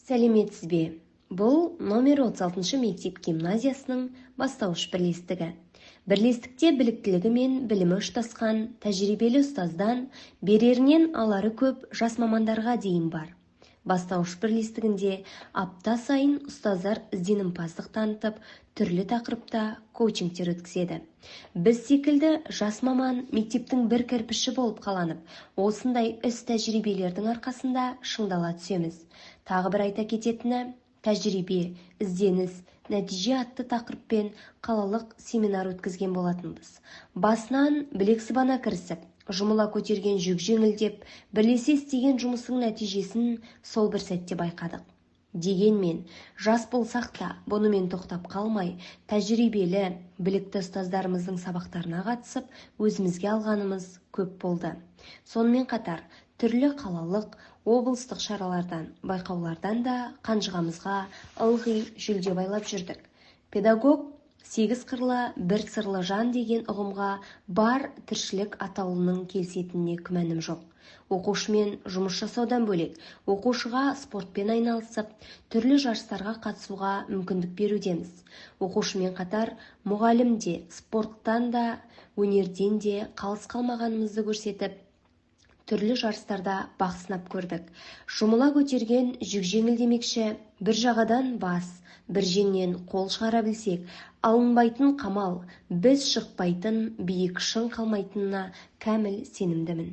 Сәлеметсіз бе? Бұл номер 36 мектеп гимназиясының бастауыш бірлестігі. Бірлестікте біліктілігі мен білімі ұштасқан тәжірибелі ұстаздан берерінен алары көп жас мамандарға дейін бар. Бастауыш бірлестігінде апта сайын ұстаздар ізденімпаздық танытып, түрлі тақырыпта коучингтер өткізеді. Біз секілді жас маман мектептің бір кірпіші болып қаланып, осындай іс тәжірибелердің арқасында шыңдала түсеміз. Тағы бір айта кететіні, тәжірибе, ізденіс, нәтиже атты тақырыппен қалалық семинар өткізген болатынбыз. Басынан білек сыбана кірісіп, жұмыла көтерген жүк жеңілдеп, бірлесе істеген жұмысың нәтижесін сол бір сәтте байқадық. Дегенмен, жас болсақ та, бұнымен тоқтап қалмай, тәжірибелі, білікті ұстаздарымыздың сабақтарына қатысып, өзімізге алғанымыз көп болды. Сонымен қатар, түрлі қалалық, облыстық шаралардан, байқаулардан да қанжығамызға ылғи жүлде байлап жүрдік. Педагог 8 қырлы бір сырлы жан деген ұғымға бар тіршілік атаулының келісетініне күмәнім жоқ. Оқушымен жұмыс жасаудан бөлек, оқушыға спортпен айналысып, түрлі жарыстарға қатысуға мүмкіндік берудеміз. Оқушымен қатар мұғалім де, спорттан да, өнерден де қалыс қалмағанымызды көрсетіп, түрлі жарыстарда бақ сынап көрдік. Жұмыла көтерген жүк жеңіл демекші, бір жағадан бас, бір жеңнен қол шығара білсек, алынбайтын қамал, біз шықпайтын биік шың қалмайтынына кәміл сенімдімін.